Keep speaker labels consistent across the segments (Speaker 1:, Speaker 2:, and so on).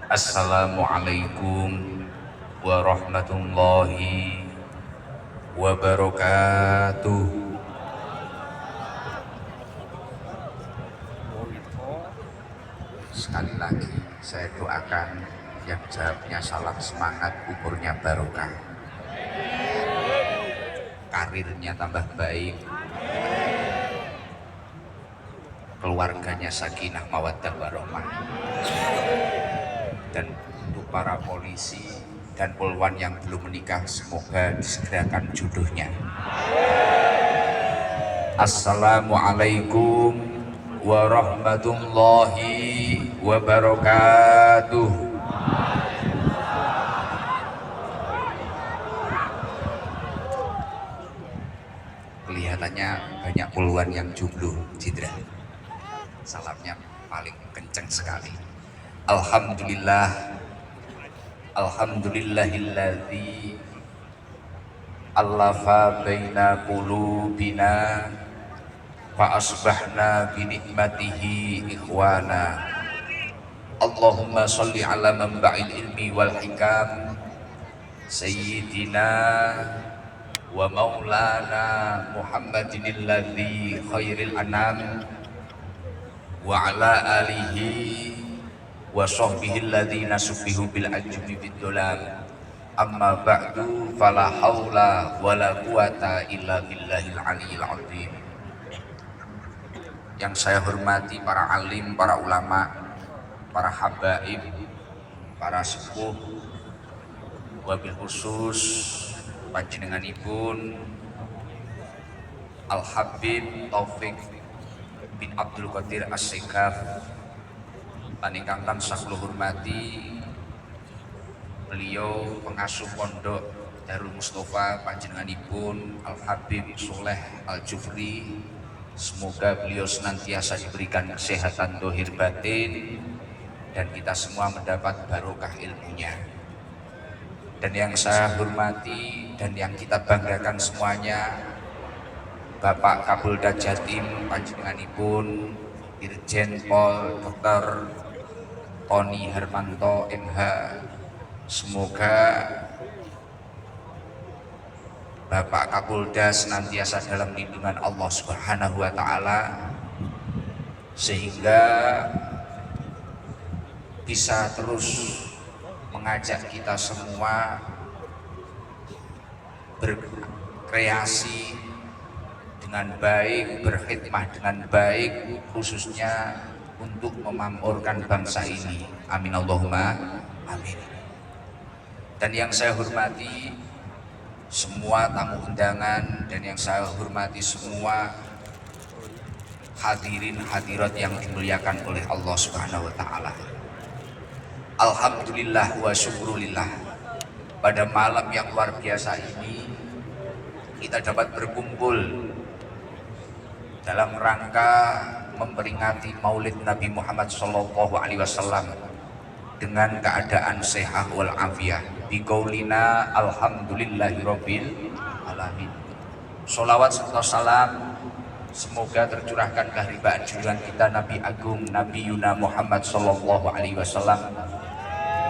Speaker 1: Assalamualaikum warahmatullahi wabarakatuh. Sekali lagi saya doakan yang jawabnya salam semangat, umurnya barokah, karirnya tambah baik, keluarganya sakinah mawaddah warahmah. Dan untuk para polisi dan polwan yang belum menikah, semoga disegerakan jodohnya. Assalamualaikum warahmatullahi wabarakatuh. Kelihatannya banyak polwan yang jomblo, Cindra. Salamnya paling kenceng sekali. Alhamdulillah, alhamdulillahilladzi allafa baina qulubina fa asbahna bi nikmatihi ikhwana. Allahumma sholli ala manba'il ilmi wal hikam sayyidina wa maulana Muhammadin alladzi khairil anam wa ala alihi wa sahbihi alladhina subbihu bil ajmi bid dolam. Amma ba'du, fala haula wala quwata illa billahil aliyil azim. Yang saya hormati para alim, para ulama, para habaib, para sepuh, wabil khusus panjenenganipun Al Habib Taufik bin Abdul Qadir As-Sekaf ingkang tansah kula hormati, beliau pengasuh pondok Darul Mustafa panjenenganipun Al Habib Soleh Al Jufri. Semoga beliau senantiasa diberikan kesehatan dohir batin dan kita semua mendapat barokah ilmunya. Dan yang saya hormati dan yang kita banggakan semuanya, Bapak Kapolda Jatim panjenenganipun Irjen Pol Dr. Tony Hermanto MH. Semoga Bapak Kapolda senantiasa dalam lindungan Allah Subhanahu wa Ta'ala, sehingga bisa terus mengajak kita semua berkreasi dengan baik, berkhidmah dengan baik, khususnya untuk memakmurkan bangsa ini. Amin Allahumma amin. Dan yang saya hormati semua tamu undangan, dan yang saya hormati semua hadirin hadirat yang dimuliakan oleh Allah Subhanahu wa Ta'ala. Alhamdulillah wa syukurillah, pada malam yang luar biasa ini kita dapat berkumpul dalam rangka memperingati Maulid Nabi Muhammad SAW dengan keadaan sehat wal afiyah. Biqaulina alhamdulillahirabbil alamin. Sholawat serta salam semoga tercurahkan keharibaan junjungan kita Nabi Agung Nabi Yuna Muhammad SAW,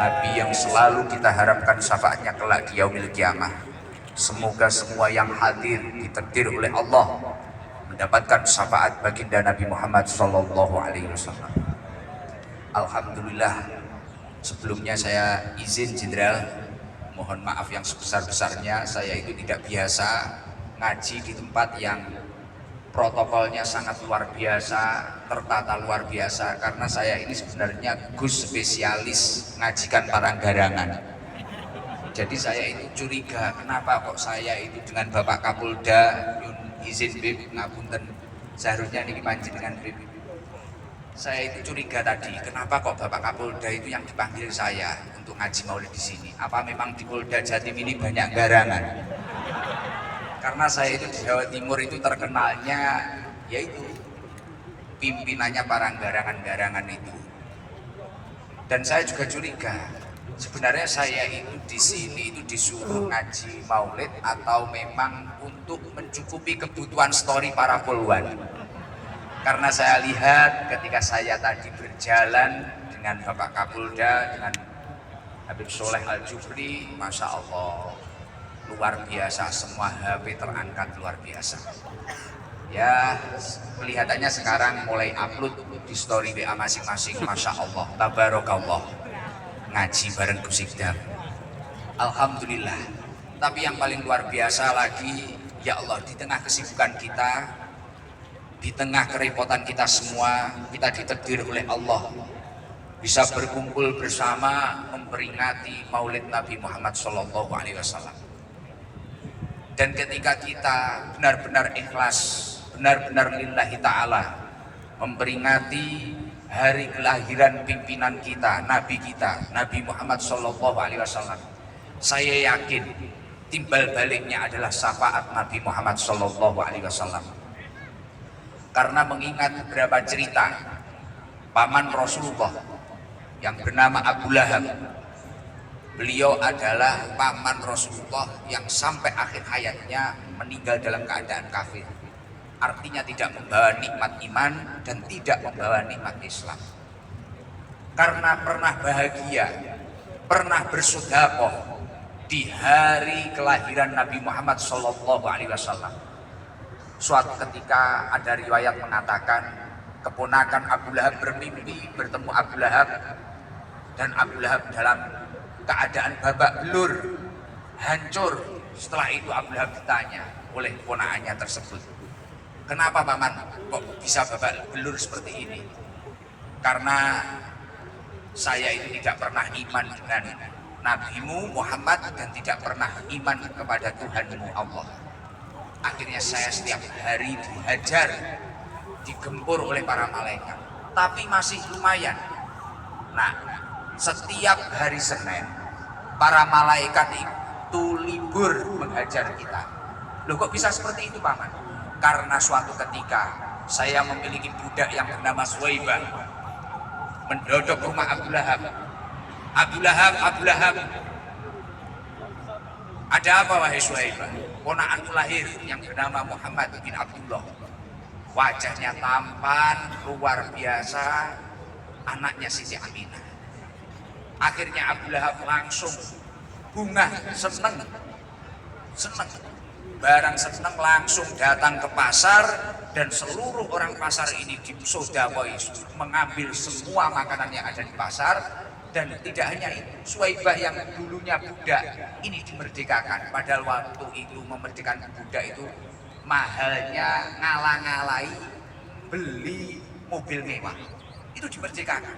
Speaker 1: Nabi yang selalu kita harapkan syafaatnya kelak di yaumil kiamah. Semoga semua yang hadir ditakdir oleh Allah mendapatkan syafaat baginda Nabi Muhammad SAW. Alhamdulillah, sebelumnya saya izin Jenderal, mohon maaf yang sebesar-besarnya, saya itu tidak biasa ngaji di tempat yang protokolnya sangat luar biasa, tertata luar biasa, karena saya ini sebenarnya Gus spesialis ngajikan paranggarangan. Jadi saya itu curiga, kenapa kok saya itu dengan Bapak Kapolda izin Bib ngapunten, seharusnya niki panjenengan Bib. Saya itu curiga tadi, kenapa kok Bapak Kapolda itu yang dipanggil saya untuk ngaji maulid di sini? Apa memang di Polda Jatim ini banyak garangan? Karena saya itu di Jawa Timur itu terkenalnya yaitu pimpinannya para garangan-garangan itu. Dan saya juga curiga, sebenarnya saya itu di sini itu disuruh ngaji maulid atau memang untuk mencukupi kebutuhan story para polwan. Karena saya lihat ketika saya tadi berjalan dengan Bapak Kapolda, dengan Habib Soleh Al-Jufri, Masya Allah, luar biasa, semua HP terangkat luar biasa. Ya, kelihatannya sekarang mulai upload di story WA masing-masing, Masya Allah, tabarakallah, ngaji bareng Gus Ikdam. Alhamdulillah. Tapi yang paling luar biasa lagi, ya Allah, di tengah kesibukan kita, di tengah kerepotan kita semua, kita ditakdir oleh Allah bisa berkumpul bersama memperingati Maulid Nabi Muhammad SAW. Dan ketika kita benar-benar ikhlas, benar-benar lillahi ta'ala memperingati hari kelahiran pimpinan kita, Nabi Muhammad SAW, saya yakin timbal baliknya adalah syafaat Nabi Muhammad SAW. Karena mengingat beberapa cerita paman Rasulullah yang bernama Abu Lahab. Beliau adalah paman Rasulullah yang sampai akhir hayatnya meninggal dalam keadaan kafir. Artinya tidak membawa nikmat iman dan tidak membawa nikmat Islam. Karena pernah bahagia, pernah bersedekah di hari kelahiran Nabi Muhammad SAW. Suatu ketika ada riwayat mengatakan keponakan Abu Lahab bermimpi bertemu Abu Lahab, dan Abu Lahab dalam keadaan babak belur, hancur. Setelah itu Abu Lahab ditanya oleh ponakannya tersebut, kenapa paman kok bisa babak belur seperti ini? Karena saya itu tidak pernah iman dengan Nabimu Muhammad dan tidak pernah iman kepada Tuhanmu Allah. Akhirnya saya setiap hari dihajar, digempur oleh para malaikat, tapi masih lumayan. Nah, setiap hari Senin para malaikat itu libur menghajar kita. Loh, kok bisa seperti itu paman? Karena suatu ketika saya memiliki budak yang bernama Suwaibah mendodok rumah Abu Lahab. Abu Lahab, ada apa wahai Suwaibah? Ponakanku lahir yang bernama Muhammad bin Abdullah. Wajahnya tampan, luar biasa, anaknya Siti Aminah. Akhirnya Abu Lahab langsung bunga, seneng. Barang seneng langsung datang ke pasar, dan seluruh orang pasar ini disodakoi, mengambil semua makanan yang ada di pasar. Dan tidak hanya itu, Suwaibah yang dulunya budak ini dimerdekakan. Padahal waktu itu memerdekakan budak itu mahalnya ngalah-ngalahi beli mobil mewah. Itu dimerdekakan.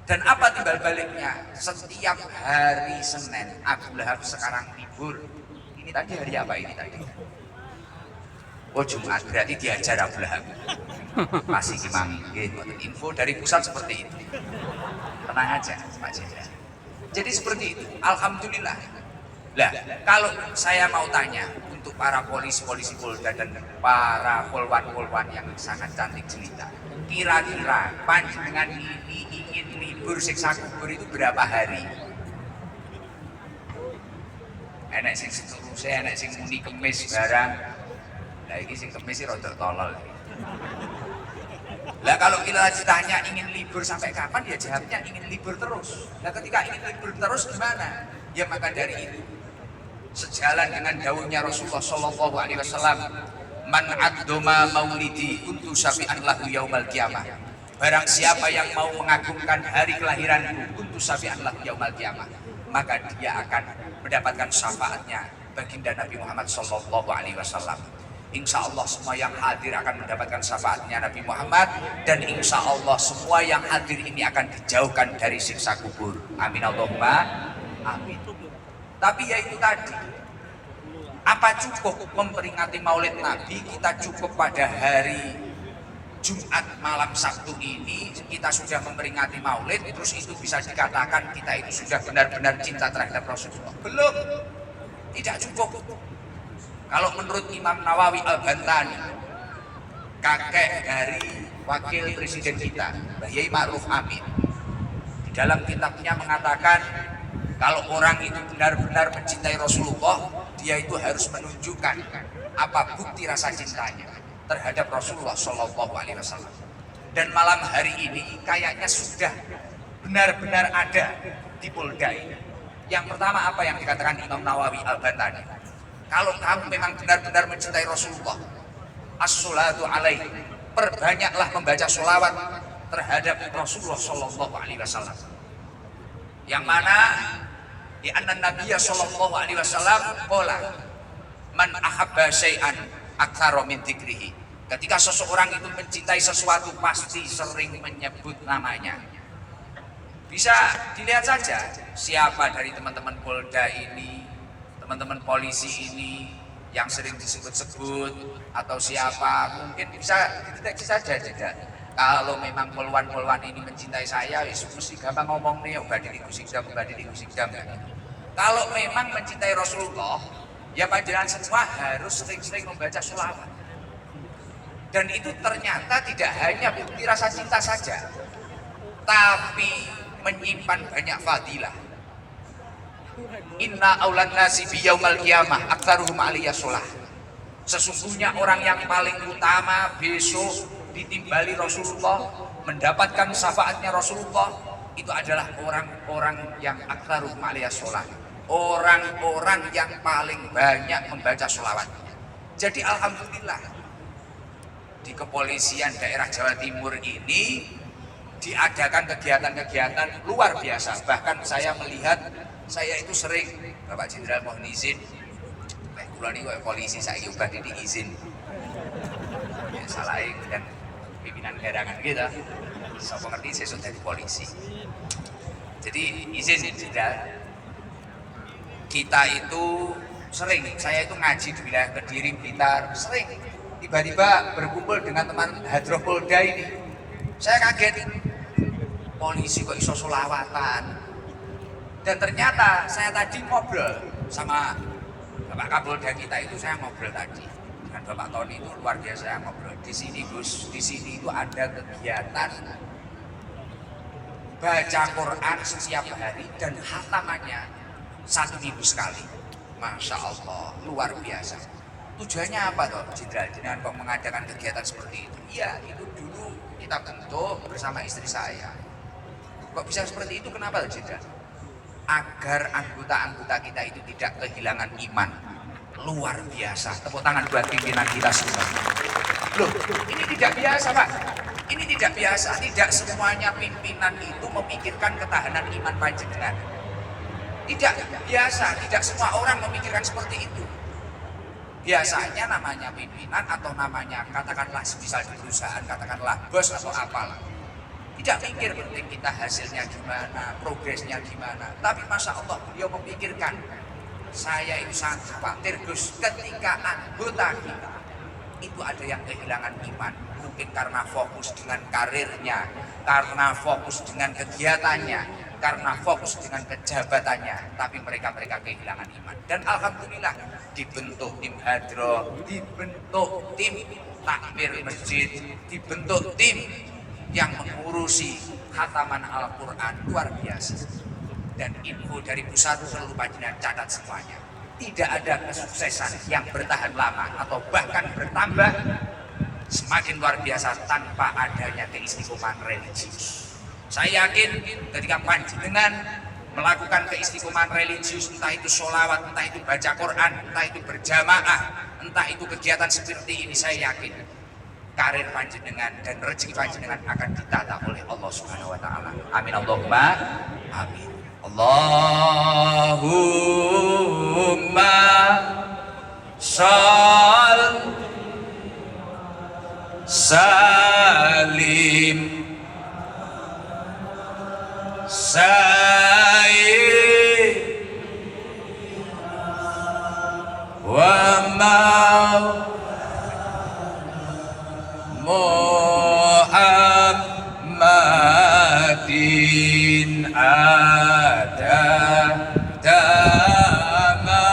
Speaker 1: Dan apa timbal baliknya? Setiap hari Senin Abu Lahab sekarang libur. Ini tadi hari apa ini tadi? Oh, Jumat, berarti diajar Abu Lahab. Masih gimana? Info dari pusat seperti itu. Tenang aja Pak Jenderal. Jadi seperti itu, alhamdulillah. Lah, kalau saya mau tanya untuk para polisi-polisi Polda dan para polwan-polwan yang sangat cantik jelita, kira-kira panjenengan ini ingin libur siksa kubur itu berapa hari? Enak sing seteruse, enak sing muni kemis barang. Lah iki sing kemis iki rada tolol. Lah kalau kita ditanya ingin libur sampai kapan, ya jawabnya ingin libur terus. Nah ketika ingin libur terus gimana? Ya maka dari itu, sejalan dengan dawuhnya Rasulullah SAW, man addoma maulidi kuntu syafi'an lahu yaumal qiyamah. Barang siapa yang mau mengagungkan hari kelahiranku kuntu syafi'an lahu yaumal qiyamah, maka dia akan mendapatkan syafaatnya baginda Nabi Muhammad SAW. Insya Allah semua yang hadir akan mendapatkan syafaatnya Nabi Muhammad, dan insya Allah semua yang hadir ini akan dijauhkan dari siksa kubur. Amin Allahumma amin. Tapi ya itu tadi, apa cukup memperingati Maulid Nabi? Kita cukup pada hari Jumat malam Sabtu ini kita sudah memperingati Maulid, terus itu bisa dikatakan kita itu sudah benar-benar cinta terhadap Rasulullah? Belum, tidak cukup. Kalau menurut Imam Nawawi Al-Bantani, kakek dari wakil presiden kita, Mbah Yai Ma'ruf Amin, di dalam kitabnya mengatakan kalau orang itu benar-benar mencintai Rasulullah, dia itu harus menunjukkan apa bukti rasa cintanya terhadap Rasulullah SAW. Dan malam hari ini kayaknya sudah benar-benar ada di Polda ini. Yang pertama apa yang dikatakan Imam Nawawi Al-Bantani? Kalau kamu memang benar-benar mencintai Rasulullah, as-sholatu alaihi, perbanyaklah membaca sholawat terhadap Rasulullah Shallallahu Alaihi Wasallam. Yang mana di anna Nabiya Shallallahu Alaihi Wasallam qala man ahabba syai'an aktsara min dzikrihi. Ketika seseorang itu mencintai sesuatu pasti sering menyebut namanya. Bisa dilihat saja siapa dari teman-teman Polda ini, teman-teman polisi ini yang sering disebut-sebut, atau siapa mungkin bisa dideteksi saja juga. Kalau memang poluan-poluan ini mencintai saya, mesti gampang ngomong nih, badil iku sikdam. Kalau memang mencintai Rasulullah, ya panjenengan semua harus sering-sering membaca sholawat. Dan itu ternyata tidak hanya bukti rasa cinta saja, tapi menyimpan banyak fadilah. Inna aulan nasi biyaumal qiyamah aktsaruhum aliyya sholah. Sesungguhnya orang yang paling utama besok ditimbali Rasulullah, mendapatkan syafaatnya Rasulullah, itu adalah orang-orang yang aktsaruhum aliyya sholah, orang-orang yang paling banyak membaca sholawat. Jadi alhamdulillah di kepolisian daerah Jawa Timur ini diadakan kegiatan-kegiatan luar biasa. Bahkan saya melihat, saya itu sering, Bapak Jenderal mohon izin, kula niku polisi saiki ubah izin. Ya salah dan pimpinan garangan kita. Sapa ngerti sesuk dadi polisi. Jadi izin Jenderal. Kita itu sering, saya itu ngaji di wilayah Kediri, Blitar, sering tiba-tiba berkumpul dengan teman Hadroh Polda ini. Saya kaget, polisi kok iso sholawatan. Dan ternyata saya tadi ngobrol sama Bapak Kapolda kita itu, saya ngobrol tadi dengan Bapak Tony itu luar biasa, saya ngobrol. Di sini Gus, di sini itu ada kegiatan baca Quran setiap hari dan khatamannya 1 minggu sekali. Masya Allah, luar biasa. Tujuannya apa toh, Jenderal? Jenderal kok mengadakan kegiatan seperti itu? Iya, itu dulu kita bentuk bersama istri saya. Kok bisa seperti itu? Kenapa Jenderal? Agar anggota-anggota kita itu tidak kehilangan iman. Luar biasa. Tepuk tangan buat pimpinan kita semua. Loh, ini tidak biasa Pak. Ini tidak biasa. Tidak semuanya pimpinan itu memikirkan ketahanan iman panjenengan. Tidak biasa. Tidak semua orang memikirkan seperti itu. Biasanya namanya pimpinan atau namanya katakanlah semisal di perusahaan, katakanlah bos atau apalah, tidak mikir penting kita hasilnya gimana, progresnya gimana. Tapi Masya Allah beliau memikirkan. Saya itu sangat khawatir Gus, ketika anggota kita itu ada yang kehilangan iman, mungkin karena fokus dengan karirnya, karena fokus dengan kegiatannya, karena fokus dengan kejabatannya, tapi mereka kehilangan iman. Dan alhamdulillah dibentuk tim hadroh, dibentuk tim takmir masjid, dibentuk tim yang mengurusi khataman Al-Quran, luar biasa. Dan info dari pusat perlu panjenengan catat semuanya. Tidak ada kesuksesan yang bertahan lama atau bahkan bertambah semakin luar biasa tanpa adanya keistiqomahan religius. Saya yakin ketika panjenengan melakukan keistiqomahan religius, entah itu sholawat, entah itu baca Quran, entah itu berjamaah, entah itu kegiatan seperti ini, saya yakin karir panjenengan dan rezeki panjenengan akan ditata oleh Allah Subhanahu wa taala. Amin Allahumma amin. Allahumma shall salim sayyid wa Muhammadin ada dama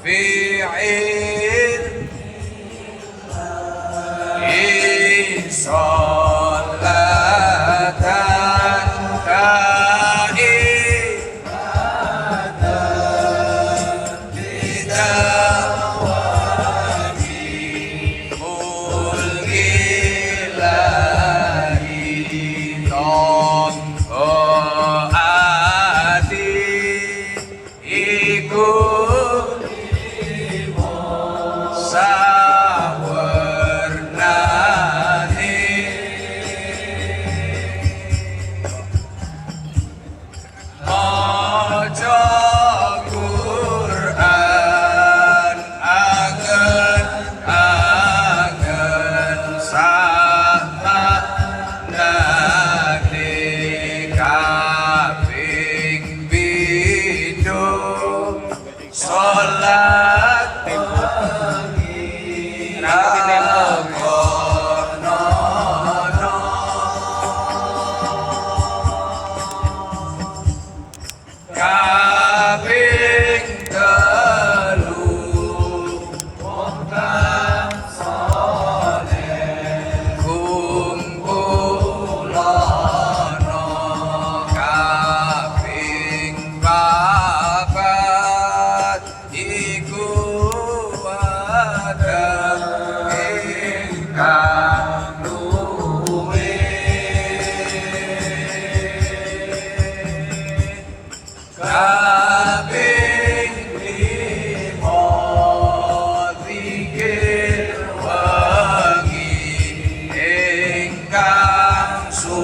Speaker 1: fi'il isolatan kaibatan bidawani mulkilahi ton ati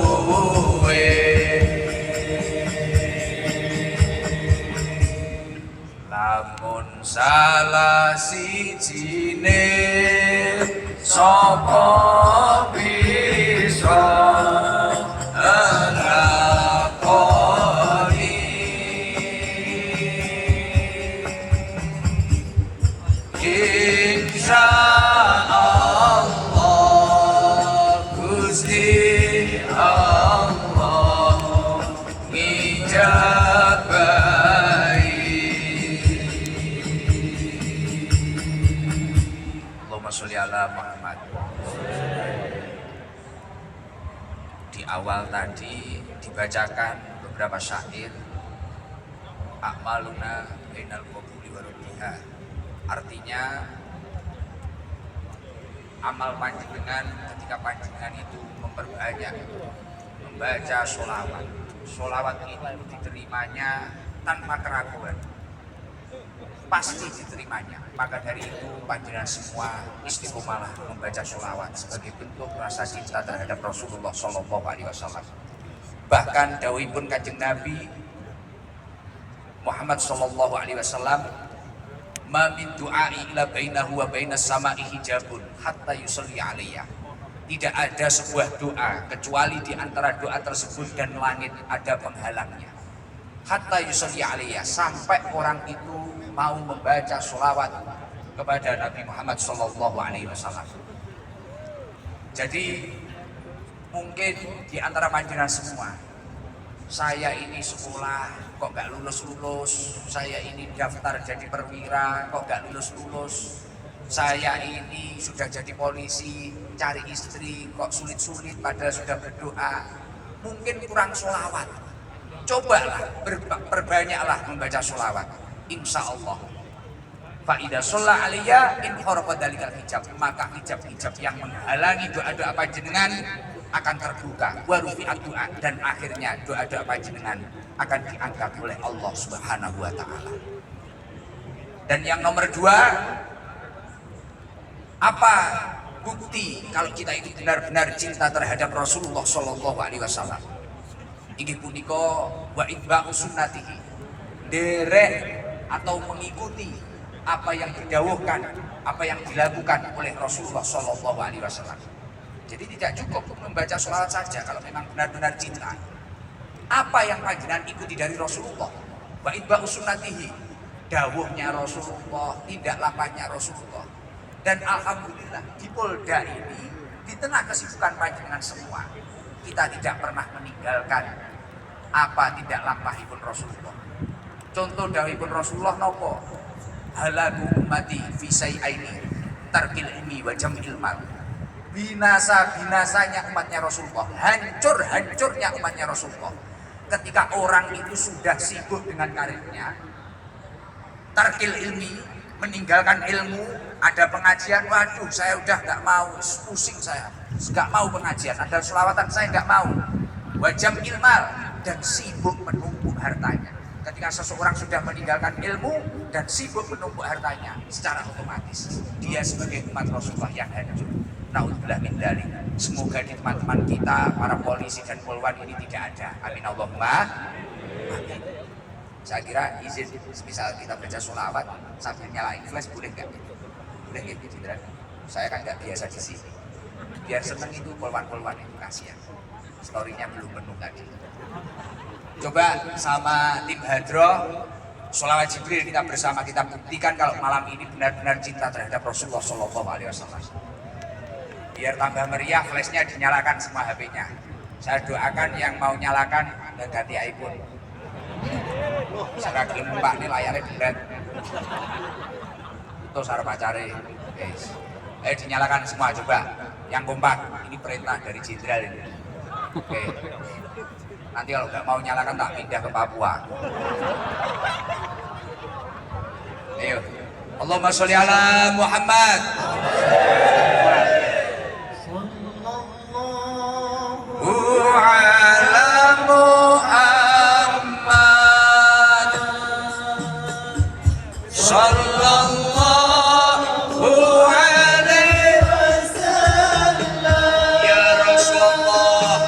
Speaker 1: suwe lamun salah sijine sapa bisa nglakoni insya Allah Gusti Allah ngijabahi. Allahumma sholli ala Muhammad. Di awal tadi dibacakan beberapa syair a'maluna bainal qabuli wa raddiha. Artinya amal panjenengan ketika panjenengan itu memperbanyak membaca sholawat. Sholawat itu diterimanya tanpa keraguan, pasti diterimanya. Maka dari itu panjenengan semua istiqomalah membaca sholawat sebagai bentuk rasa cinta terhadap Rasulullah Shallallahu Alaihi Wasallam. Bahkan dawuhipun Kanjeng Nabi Muhammad Shallallahu Alaihi Wasallam, ma min du'ai ila bainahu wa bainas sama'i hijabun hatta yusalli alaiya. Tidak ada sebuah doa kecuali di antara doa tersebut dan langit ada penghalangnya. Hatta yusalli alaiya, sampai orang itu mau membaca sholawat kepada Nabi Muhammad Sallallahu Alaihi Wasallam. Jadi mungkin di antara panjenengan semua, saya ini sekolah kok gak lulus-lulus, saya ini daftar jadi perwira kok gak lulus-lulus, saya ini sudah jadi polisi cari istri kok sulit-sulit padahal sudah berdoa. Mungkin kurang sholawat. Cobalah, perbanyaklah membaca sholawat. Insya Allah fa'idha sholla aliyya in kharaqa dalikal hijab, maka hijab-hijab yang menghalangi doa-doa panjenengan akan terbuka, wa rufi'at doa, dan akhirnya doa-doa panjenengan akan diangkat oleh Allah Subhanahu wa taala. Dan yang nomor dua, apa bukti kalau kita itu benar-benar cinta terhadap Rasulullah Shallallahu Alaihi Wasallam? Inggih punika wa itba'u sunnatihi, derek atau mengikuti apa yang didhawuhkan, apa yang dilakukan oleh Rasulullah Shallallahu Alaihi Wasallam. Jadi tidak cukup membaca sholawat saja kalau memang benar-benar cinta. Apa yang panjenengan ikuti dari Rasulullah? Wa itba'u sunnatihi, dawuhnya Rasulullah, tindak lakunya Rasulullah. Dan alhamdulillah di Polda ini, di tengah kesibukan panjenengan semua, kita tidak pernah meninggalkan apa tindak lakuipun Rasulullah. Contoh dawuhipun Rasulullah nopo? Halaku ummati fi syai'aini tarkil ilmi wa jam'il mal. Binasa-binasanya umatnya Rasulullah, hancur-hancurnya umatnya Rasulullah ketika orang itu sudah sibuk dengan karirnya. Tarkil ilmi, meninggalkan ilmu. Ada pengajian, waduh saya udah gak mau, pusing saya, gak mau pengajian. Ada selawatan, saya gak mau. Wajam ilmal, dan sibuk menumpuk hartanya. Ketika seseorang sudah meninggalkan ilmu dan sibuk menumpuk hartanya, secara otomatis dia sebagai umat Rasulullah yang hancur. Naudzubillah min dzalik. Semoga di teman-teman kita, para polisi dan polwan ini tidak ada. Amin Allahumma amin. Saya kira izin, misal kita baca sholawat sambil nyalain flash, boleh nggak? Boleh gitu, Cindra. Saya kan nggak biasa di sini. Biar seneng itu polwan-polwan itu, kasihan. Storynya belum penuh tadi. Coba sama tim Hadroh, sholawat Jibril kita bersama, kita buktikan kalau malam ini benar-benar cinta terhadap Rasulullah Shallallahu Alaihi Wasallam. Biar tambah meriah, flashnya dinyalakan semua HP-nya. Saya doakan yang mau nyalakan dan ganti iPhone. Saya gelem Pak, ini layarnya berat. Itu sarap pacare. Guys. Dinyalakan semua coba. Yang kompak, ini perintah dari jenderal ini. Oke. Nanti kalau nggak mau nyalakan tak pindah ke Papua. Ayo. Allahumma sholli ala Muhammad. Ala Muhammad sallallahu alaihi wasallam. Ya Rasulullah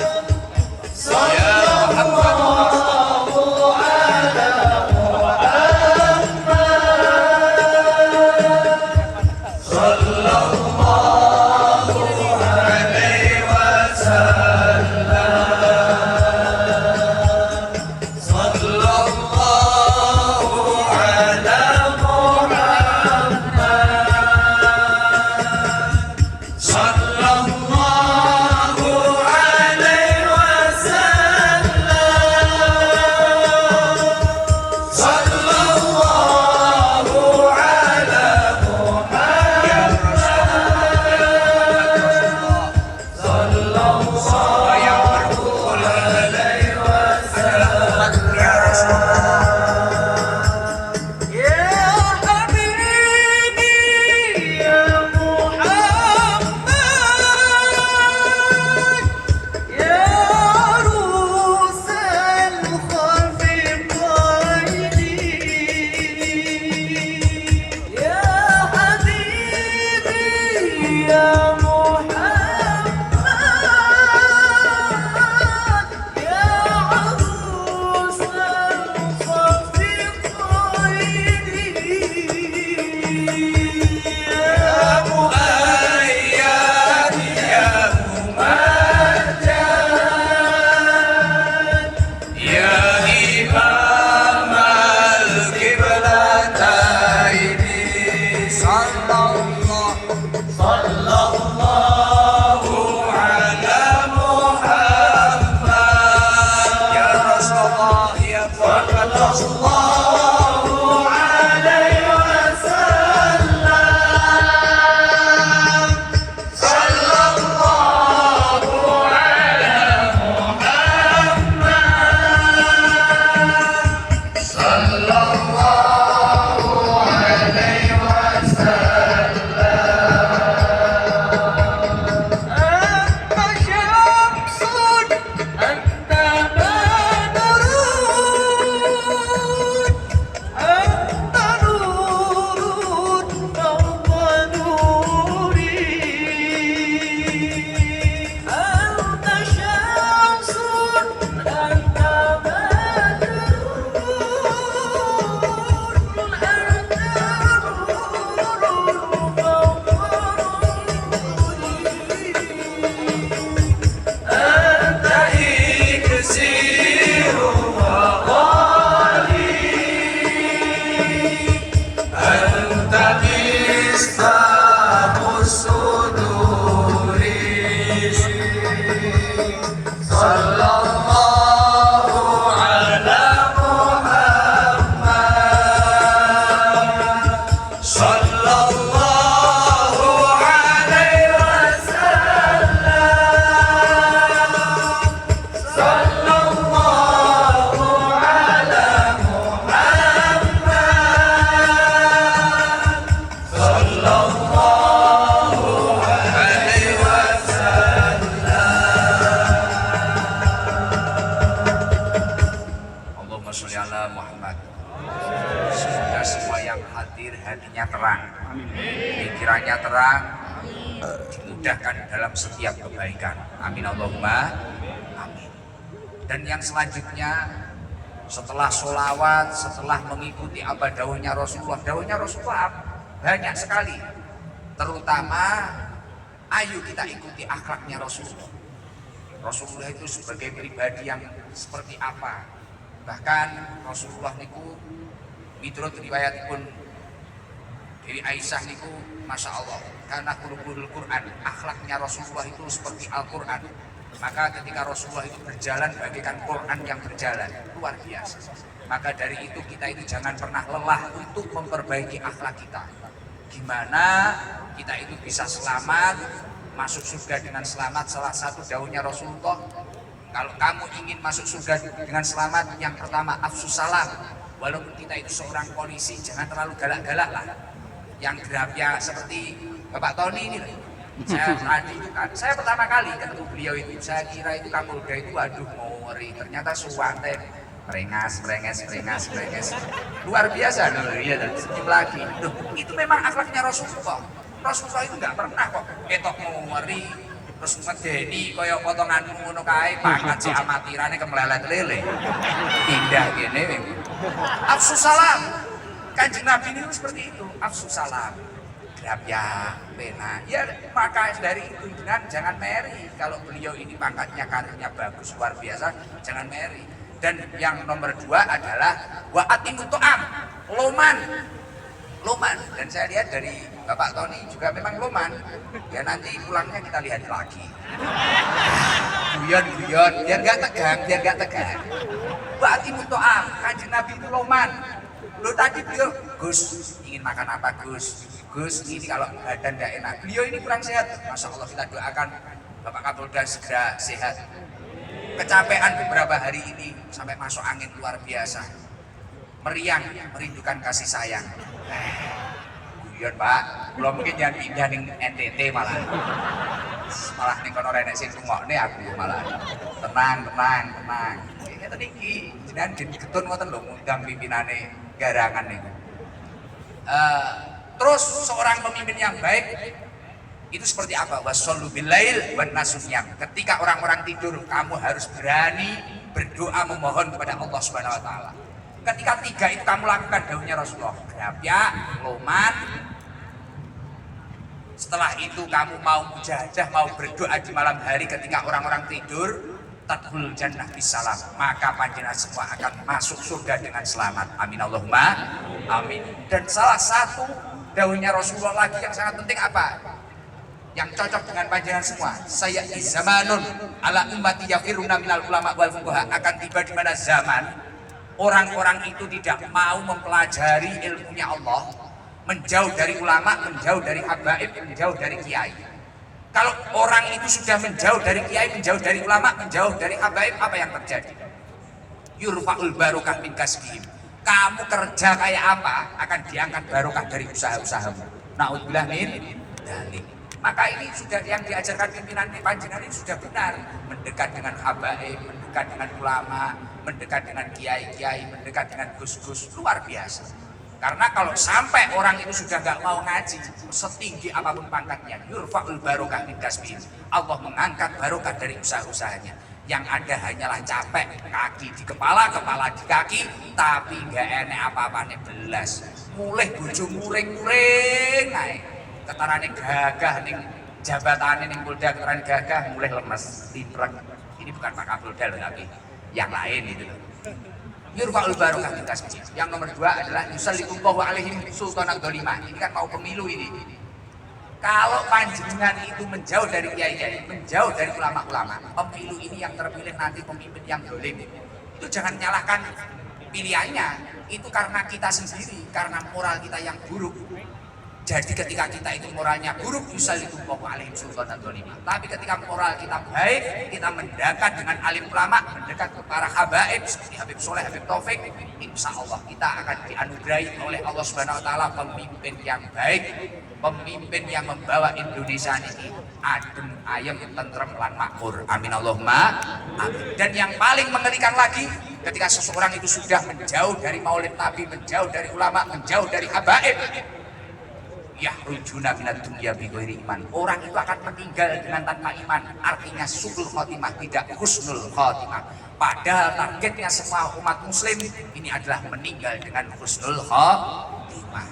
Speaker 1: hatinya terang, pikirannya terang, dimudahkan dalam setiap kebaikan. Amin Allahumma amin. Dan yang selanjutnya, setelah sholawat, setelah mengikuti apa dawuhnya Rasulullah banyak sekali. Terutama ayo kita ikuti akhlaknya Rasulullah. Rasulullah itu sebagai pribadi yang seperti apa? Bahkan Rasulullah niku miturut riwayatipun Dewi Aisyah niku Masya Allah, karena quluqul Quran, akhlaknya Rasulullah itu seperti Al-Quran. Maka ketika Rasulullah itu berjalan bagaikan Quran yang berjalan, luar biasa. Maka dari itu kita itu jangan pernah lelah untuk memperbaiki akhlak kita. Gimana kita itu bisa selamat, masuk surga dengan selamat. Salah satu dawuhnya Rasulullah, kalau kamu ingin masuk surga dengan selamat, yang pertama afsus salam. Walaupun kita itu seorang polisi, jangan terlalu galak-galak lah. Yang gerapnya seperti Bapak Tony ini loh. Saya pertama kali ketemu beliau itu, saya kira itu Kapolda itu waduh mau ngeri, ternyata suwante merengas, luar biasa loh. Iya, dan senyum lagi. Loh, itu memang akhlaknya Rasulullah. Rasulullah itu nggak pernah kok ketok mau ngeri terus medeni kaya potongan ngono kae, pangkat si amatirane kemelelet lele. Pindah gini. Afsus salam. Kanjeng Nabi ini seperti itu, afsus salam. Ya, pena. Ya, maka dari itu jangan meri. Kalau beliau ini pangkatnya, karirnya bagus, luar biasa, jangan meri. Dan yang nomor dua adalah wa'atimu to'am, loman. Dan saya lihat dari Bapak Tony juga memang loman. Ya nanti pulangnya kita lihat lagi. Guyon, biar gak tegang. Wa'atimu to'am, Kanjeng Nabi itu loman. Lo tadi beliau, Gus, ingin makan apa Gus? Gus, ini kalau badan tidak enak. Beliau ini kurang sehat. Masya Allah, kita doakan Bapak Kapolda segera sehat. Kecapean beberapa hari ini sampai masuk angin luar biasa. Meriang, merindukan kasih sayang. Guyon Pak, belum mungkin jangan pindah ning NTT malah ning kono renek sing rungokne aku malah. Tenang. Ngene iki, jenengan ketun ngoten lho ngundang pimpinane garangan niku. Terus seorang pemimpin yang baik itu seperti apa? Washollu billail wan nasu niyam. Ketika orang-orang tidur, kamu harus berani berdoa memohon kepada Allah Subhanahu wa taala. Ketika tiga itu kamu lakukan dawuhnya Rasulullah, grapya, loman. Setelah itu kamu mau mujahadah, mau berdoa di malam hari ketika orang-orang tidur, tadkhul jannah bisalam, maka panjenengan semua akan masuk surga dengan selamat. Amin Allahumma amin. Dan salah satu dawuhnya Rasulullah lagi yang sangat penting apa? Yang cocok dengan panjenengan semua. Saya zamanun ala ummati yafiruna minal ulama wal fuqaha, akan tiba di mana zaman orang-orang itu tidak mau mempelajari ilmunya Allah, menjauh dari ulama, menjauh dari habaib, menjauh dari kiai. Kalau orang itu sudah menjauh dari kiai, menjauh dari ulama, menjauh dari habaib, apa yang terjadi? Yurfa'ul barokah min kasbihim. Kamu kerja kayak apa, akan diangkat barokah dari usaha-usahamu. Na'udzubillah min dzalik. Maka ini sudah yang diajarkan pimpinan panjenengan ini sudah benar. Mendekat dengan habaib, mendekat dengan ulama, mendekat dengan kiai-kiai, mendekat dengan gus-gus, luar biasa. Karena kalau sampai orang itu sudah nggak mau ngaji, setinggi apapun pangkatnya, yurfa'ul barokah min kasbihim. Allah mengangkat barokah dari usaha-usahanya. Yang ada hanyalah capek, kaki di kepala, kepala di kaki, tapi nggak enak apa-apanya belas. Mulai bojo muring-muring naik. Ketarane gagah ning jabatane ning Polda, ketarane gagah mulai lemes, librek. Ini bukan Pak Kapolda loh, tapi yang lain itu loh. Yurfa'ul barokah min kasbihim. Yang nomor 2 adalah yusallikullahu alaihim sultanan dolimah. Ini kan mau pemilu ini. Kalau panjenengan itu menjauh dari kiai-kiai, menjauh dari ulama-ulama, pemilu ini yang terpilih nanti pemimpin yang dolim. Itu jangan nyalahkan pilihannya, itu karena kita sendiri, karena moral kita yang buruk. Jadi ketika kita itu moralnya buruk, yusallikullahu alaihim sultanan dolimah. Tapi ketika moral kita baik, kita mendekat dengan alim ulama, mendekat ke para habaib seperti Habib Soleh, Habib Taufik, insya Allah kita akan dianugerahi oleh Allah Subhanahu Wa Taala pemimpin yang baik, pemimpin yang membawa Indonesia ini adem, ayem, tentrem, lan makmur. Amin Allahumma amin. Dan yang paling mengerikan lagi, ketika seseorang itu sudah menjauh dari maulid Nabi, menjauh dari ulama, menjauh dari habaib, yahrujuna minad dunya bighairi iman. Orang itu akan meninggal dengan tanpa iman. Artinya su'ul khotimah, tidak husnul khotimah. Padahal targetnya semua umat muslim ini adalah meninggal dengan husnul khotimah.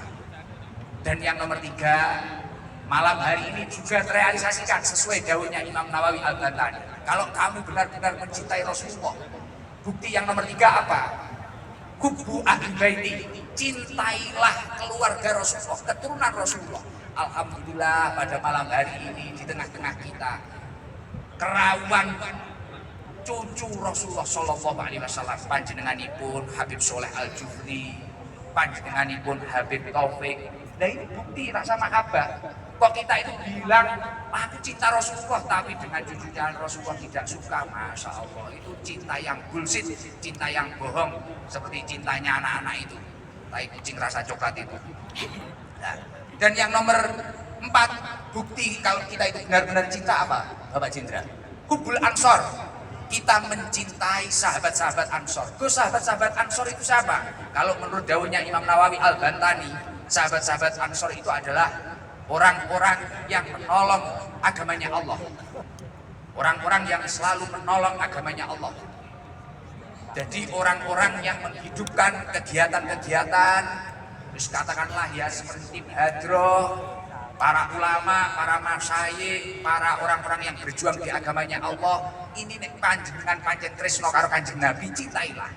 Speaker 1: Dan yang nomor 3, malam hari ini juga terrealisasikan sesuai dawuhnya Imam Nawawi Al-Bantani. Kalau kamu benar-benar mencintai Rasulullah, bukti yang nomor 3 apa? Hubbu ahli baiti, cintailah keluarga Rasulullah, keturunan Rasulullah. Alhamdulillah pada malam hari ini di tengah-tengah kita kerawan cucu Rasulullah Shallallahu Alaihi Wasallam, panjenenganipun Habib Soleh Al Jufri, panjenenganipun Habib Taufik. Nah ini bukti rasa mahabbah. Kok kita itu bilang aku cinta Rasulullah, tapi dengan cucunya Rasulullah tidak suka? Masya Allah, itu cinta yang bullshit, cinta yang bohong, seperti cintanya anak-anak itu, tai kucing rasa coklat itu. Nah, dan yang nomor 4, bukti kalau kita itu benar-benar cinta apa, Bapak Jenderal? Hubul Ansor, kita mencintai sahabat-sahabat Ansor. Sahabat-sahabat Ansor itu siapa? Kalau menurut dawuhnya Imam Nawawi Al-Bantani, sahabat-sahabat Ansor itu adalah orang-orang yang menolong agamanya Allah, orang-orang yang selalu menolong agamanya Allah. Jadi orang-orang yang menghidupkan kegiatan-kegiatan, terus katakanlah ya seperti Hadroh, para ulama, para masyayikh, para orang-orang yang berjuang di agamanya Allah. Ini nek panjenengan pancen tresno karo Kanjeng Nabi, cintailah.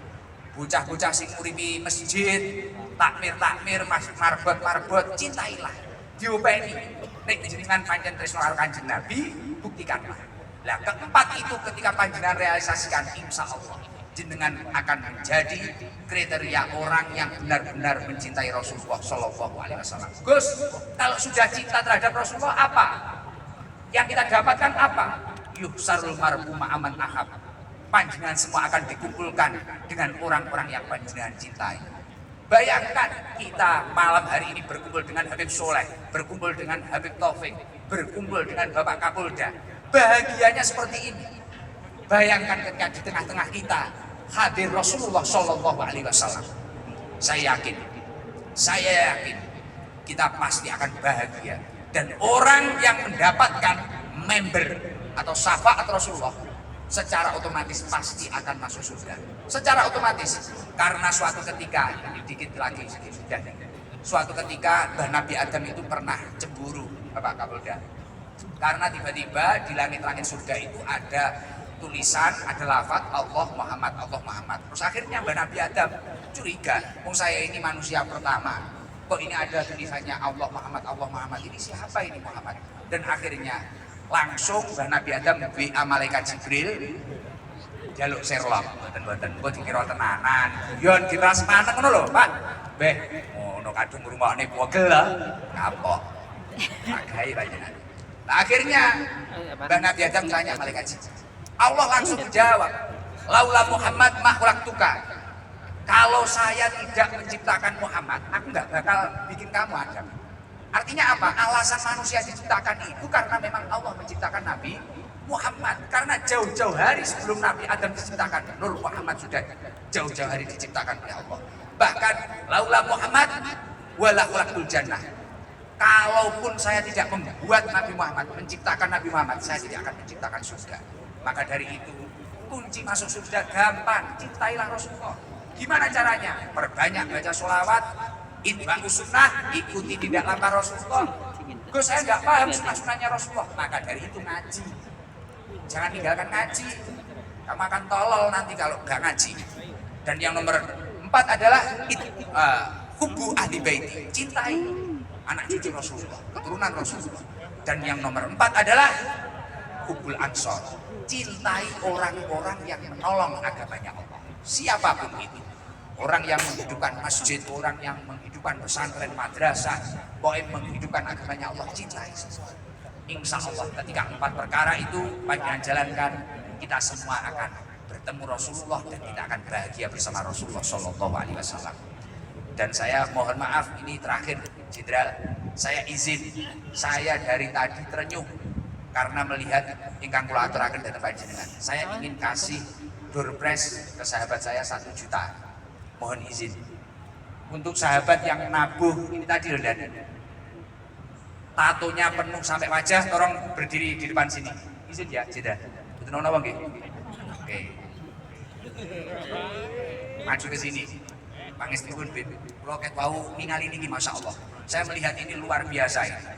Speaker 1: Bocah-bocah sing uripi masjid, takmir-takmir, marbot-marbot, cintailah. Diopeni, nek jenengan pancen tresno karo Kanjeng Nabi, buktikanlah. Nah, keempat itu ketika panjenengan realisasikan, insya Allah jenengan akan menjadi kriteria orang yang benar-benar mencintai Rasulullah Shallallahu Alaihi Wasallam. Gus, kalau sudah cinta terhadap Rasulullah, apa yang kita dapatkan? Apa? Yuhsarul mar'u ma'aman ahab. Panjenengan semua akan dikumpulkan dengan orang-orang yang panjenengan cintai. Bayangkan kita malam hari ini berkumpul dengan Habib Soleh, berkumpul dengan Habib Taufik, berkumpul dengan Bapak Kapolda. Bahagianya seperti ini. Bayangkan ketika di tengah-tengah kita hadir Rasulullah Shallallahu Alaihi Wasallam. Saya yakin kita pasti akan bahagia. Dan orang yang mendapatkan member atau syafaat Rasulullah secara otomatis pasti akan masuk surga. Secara otomatis, karena suatu ketika, dikit lagi sudah. Suatu ketika Nabi Adam itu pernah cemburu, Bapak Kapolda. Karena tiba-tiba di langit-langit surga itu ada tulisan, ada lafaz Allah Muhammad, Allah Muhammad. Terus akhirnya Nabi Adam curiga, saya ini manusia pertama, kok ini ada tulisannya Allah Muhammad, Allah Muhammad, ini siapa ini Muhammad? Dan akhirnya langsung Nabi Adam WA malaikat Jibril, jaluk Sherlock, mboten kok dikira tenanan. Guyon diras maneng ngono lho, Pak. Beh, ngono kadung ngrungokne pogel lho. Kapok. Pakai panjenengan. Nah, akhirnya Mbah Nabi Adam tanya malaikat Jibril. Allah langsung menjawab, "Laula Muhammad ma khalaqtuka." Kalau saya tidak menciptakan Muhammad, aku nggak bakal bikin kamu Adam. Artinya apa? Alasan manusia diciptakan itu karena memang Allah menciptakan Nabi Muhammad. Karena jauh-jauh hari sebelum Nabi Adam diciptakan, Nur Muhammad sudah jauh-jauh hari diciptakan oleh Allah. Bahkan laula Muhammad wala khalaqtul jannah. Kalaupun saya tidak membuat Nabi Muhammad, menciptakan Nabi Muhammad, saya tidak akan menciptakan surga. Maka dari itu, kunci masuk surga gampang, cintailah Rasulullah. Gimana caranya? Perbanyak baca sholawat, itba'u sunnah, ikuti tindak langkah Rasulullah. Gus, saya nggak paham sunnah-sunnahnya Rasulullah. Maka dari itu ngaji. Jangan tinggalkan ngaji. Kamu akan tolol nanti kalau nggak ngaji. Dan yang nomor 4 adalah hubbu ahli baiti. Cintai anak cucu Rasulullah, keturunan Rasulullah. Dan yang nomor 4 adalah hubbul ansor. Cintai orang-orang yang menolong agamanya Allah. Siapapun itu. Orang yang menghidupkan masjid, orang yang menghidupkan pesantren, madrasah, pokoknya menghidupkan agamanya Allah, cintai. Insya Allah ketika 4 perkara itu panjenengan jalankan, kita semua akan bertemu Rasulullah dan kita akan bahagia bersama Rasulullah Shallallahu Alaihi Wasallam. Dan saya mohon maaf, ini terakhir Jenderal, saya izin, saya dari tadi terenyuh karena melihat ingkang kula aturaken dhateng panjenengan. Saya ingin kasih door prize ke sahabat saya 1 juta. Mohon izin untuk sahabat yang nabuh ini tadi loh, dan tatonya penuh sampai wajah, tolong berdiri di depan sini. Izin ya, Jenderal. Betul napa nggih? Oke. Maju ke sini. Pangestunipun bin. Kula ket wau ningali niki masyaallah. Saya melihat ini luar biasa ini.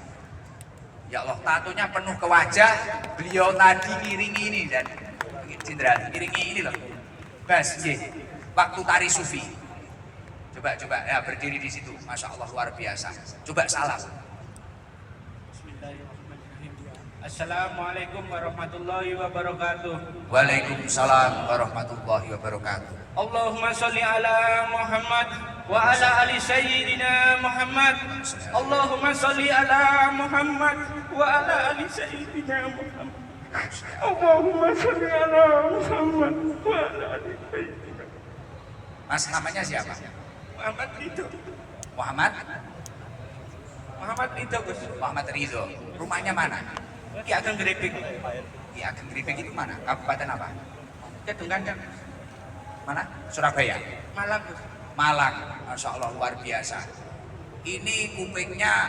Speaker 1: Ya Allah, tatonya penuh ke wajah. Beliau tadi ngiringi ini dan Jenderal ngiringi ini loh. Bas nggih. Waktu tari sufi, coba ya berdiri di situ, masya Allah luar biasa. Coba salam.
Speaker 2: Assalamualaikum warahmatullahi wabarakatuh.
Speaker 1: Waalaikumsalam warahmatullahi wabarakatuh.
Speaker 2: Allahumma sholli ala Muhammad wa ala ali sayyidina Muhammad. Allahumma sholli ala Muhammad wa ala ali sayyidina Muhammad. Allahumma sholli ala Muhammad wa ala ali sayyidina.
Speaker 1: Mas, namanya siapa?
Speaker 2: Muhammad Ridho.
Speaker 1: Muhammad
Speaker 2: Ridho, Gus.
Speaker 1: Muhammad Ridho. Rumahnya mana?
Speaker 2: Ki Ageng Gripik.
Speaker 1: Ki Ageng Gripik itu mana? Kabupaten apa?
Speaker 2: Kedung Kandang.
Speaker 1: Mana? Surabaya.
Speaker 2: Malang, Gus.
Speaker 1: Malang. Masya Allah luar biasa. Ini kupingnya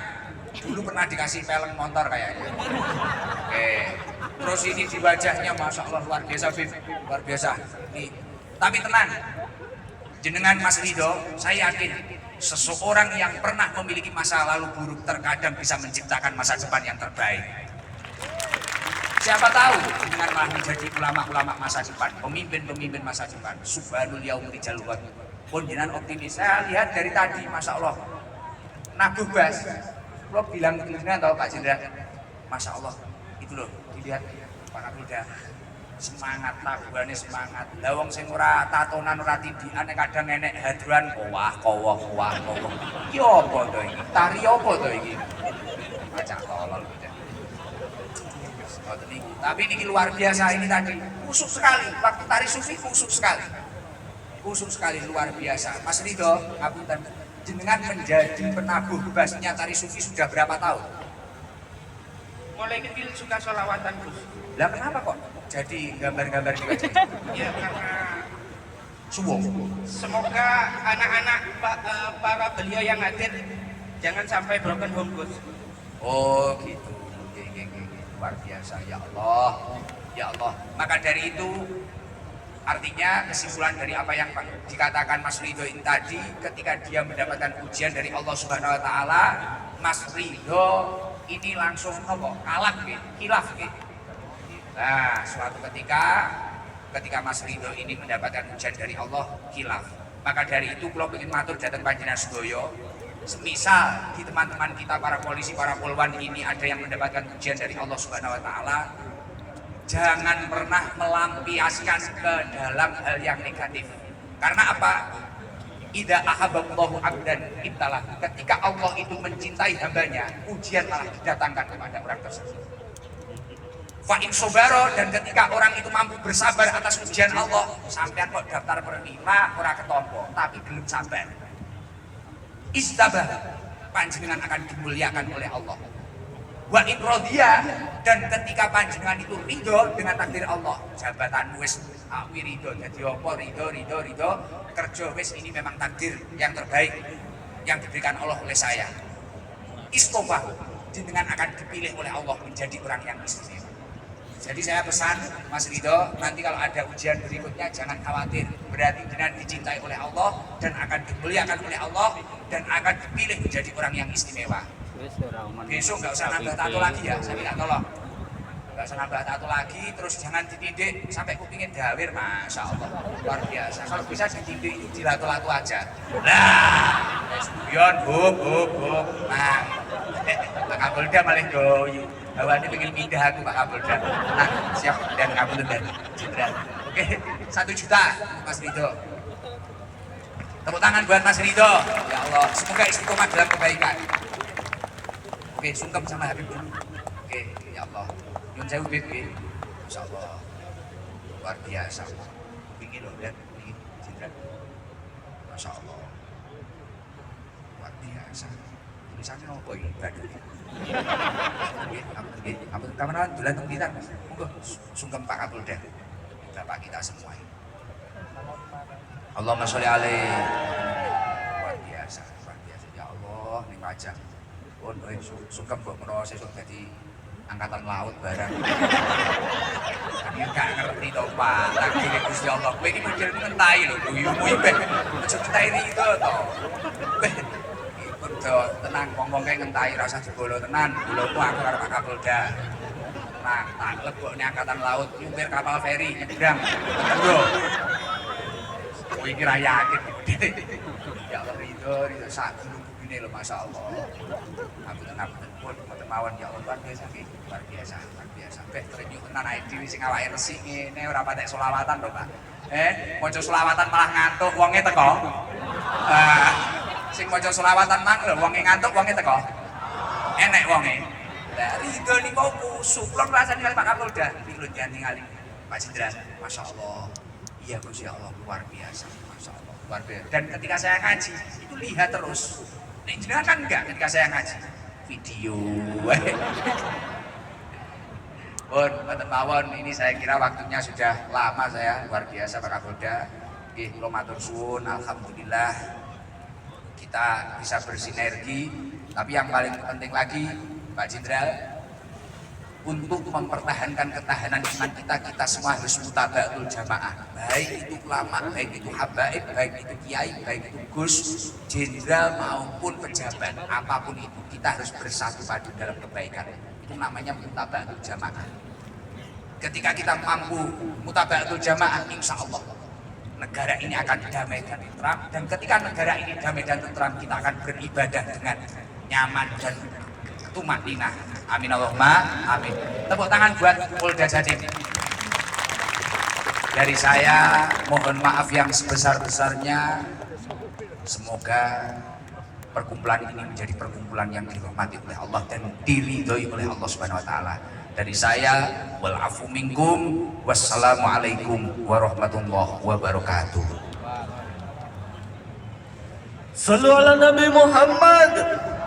Speaker 1: dulu pernah dikasih peleng motor kayaknya. Oke. Terus ini di wajahnya masya Allah luar biasa, Bib. Luar biasa. Nih. Tapi tenang. Jenengan Mas Ridho, saya yakin seseorang yang pernah memiliki masa lalu buruk terkadang bisa menciptakan masa depan yang terbaik. Siapa tahu jenengan malah menjadi ulama-ulama masa depan, pemimpin-pemimpin masa depan. Subhanul yaumil jalwat. Pun jenengan optimis. Saya lihat dari tadi, masya Allah. Nabuh Bas, lo bilang ke jenengan tahu Pak Jenderal, masya Allah itu loh, dilihat para muda. Semangat laguannya semangat. Lawang sing ora tatonan ora tindikan kadang enek hadran kowah. Iki apa to iki? Tari apa to iki? Macak tolol gitu. Tapi ini luar biasa ini tadi. Kusuk sekali. Waktu tari sufi kusuk sekali. Kusuk sekali luar biasa. Mas Ridho, ngapunten. Jenengan menjadi penabuh bebasnya tari sufi sudah berapa tahun?
Speaker 2: Mulai kecil suka sholawatan, Gus.
Speaker 1: Lah kenapa kok jadi gambar-gambar di wajah?
Speaker 2: Ya karena
Speaker 1: suwung.
Speaker 2: Semoga anak-anak para beliau yang hadir jangan sampai broken home, Gus.
Speaker 1: Oh gitu. Oke. Luar biasa ya Allah. Ya Allah. Maka dari itu artinya kesimpulan dari apa yang dikatakan Mas Ridho ini tadi, ketika dia mendapatkan ujian dari Allah Subhanahu Wa Taala, Mas Ridho ini langsung kalah gitu, khilaf gitu. Nah, suatu ketika Mas Ridho ini mendapatkan ujian dari Allah, khilaf. Maka dari itu kalau ingin matur datang panjenengan sedaya, semisal di teman-teman kita para polisi, para polwan ini ada yang mendapatkan ujian dari Allah Subhanahu Wa Taala, Jangan pernah melampiaskan ke dalam hal yang negatif. Karena apa? Idza ahabballahu 'abdan ibtalah. Ketika Allah itu mencintai hambanya, ujian malah didatangkan kepada orang tersebut. Fa in sobaro, dan ketika orang itu mampu bersabar atas ujian Allah, sampean kok daftar perlima ora ketompo, tapi belum sabar. Istabah, panjenengan akan dimuliakan oleh Allah. Wa in radiya, dan ketika panjenengan itu ridho dengan takdir Allah, jabatan wis aku ridho dadi apa, ridho kerja wis ini memang takdir yang terbaik yang diberikan Allah oleh saya. Istofa, jenengan akan dipilih oleh Allah menjadi orang yang istimewa. Jadi saya pesan Mas Ridho, nanti kalau ada ujian berikutnya jangan khawatir, berarti jenengan dicintai oleh Allah dan akan dimuliakan oleh Allah dan akan dipilih menjadi orang yang istimewa. Besok nggak usah nambah tato lagi ya, saya minta tolong. Nggak usah nambah tato lagi, terus jangan ditindik sampai kupingin dawir, Masya Allah, luar biasa. Kalau bisa ditindik itu dilato-lato aja. Nah, Suyon, hub. Nah, Pak Kapolda malah doyu. Awalnya pengen pindah aku Pak Kapolda. Nah, siap dan kabul dan jenderal. Oke, 1 juta Mas Ridho. Tepuk tangan buat Mas Ridho. Ya Allah, semoga istiqomah dalam kebaikan. Oke, sungkem sama Habib dulu. Oke, ya Allah. Nyun sewu Habib. Masya Allah. Luar biasa. Ini loh, lihat. Ini, jenderal. Masya Allah. Luar biasa. Tulisannya apa ini? Badut. Apa kameran dolan teng Blitar Mas. Monggo sungkem Pak Kapolda. Bapak kita semua. Allahumma sholli alaihi. Luar biasa. Ya Allah, ning wajah. Pun sungkem kok menawa sesuk dadi angkatan laut barang. Ini gak ngerti to Pak. Takdir Gusti Allah. Kowe iki model ngentahi lho, guyumu iki. Aja ngentahi itu to. Tenang, ngomong kayak ngentahi rasa jebolo tenan. Bulutmu aku karo Pak Kapolda. Tenang, tak lebokne angkatan laut nyupir kapal feri nyebrang. Bro. Kowe iki ra yakin. Ya Allah Ridho sak gulung-gulune lho Masya Allah. Aku tenang pun mawon ya Allah luar biasa iki. Luar biasa. Beh trenyuk tenan ae dhewe sing awake resik ngene ora patek selawatan lho Pak. Maca selawatan malah ngantuk wonge teko. Sing maca selawatan mang lho wonge ngantuk wonge teko. Enek wonge. Lah Ridho niku kusuk kula rasane kali Pak Kapolda. Iki lho jan ningali Pak Jenderal. Masya Allah. Iya Gusti Allah luar biasa. Masya Allah luar biasa. Dan ketika saya ngaji itu lihat terus. Nek jenengan kan enggak ketika saya ngaji. Video. Mboten mawon ini saya kira waktunya sudah lama saya luar biasa Pak Kapolda. Nggih kula matur suwun alhamdulillah kita bisa bersinergi, tapi yang paling penting lagi Pak Jenderal, untuk mempertahankan ketahanan iman kita semua harus mutaba'atul jamaah, baik itu ulama, baik itu habaib, baik itu kiai, baik itu gus, jenderal maupun pejabat, apapun itu kita harus bersatu padu dalam kebaikan. Itu namanya mutaba'atul jamaah. Ketika kita mampu mutaba'atul jamaah, insya Allah negara ini akan damai dan tentram, dan ketika negara ini damai dan tentram kita akan beribadah dengan nyaman dan tumanina. Amin Allahumma amin. Tepuk tangan buat Polda Jatim. Dari saya mohon maaf yang sebesar-besarnya. Semoga perkumpulan ini menjadi perkumpulan yang dirahmati oleh Allah dan diridhoi oleh Allah Subhanahu wa taala. Dari saya wal afu minkum, wassalamualaikum warahmatullahi wabarakatuh.
Speaker 3: Sallu ala Nabi Muhammad.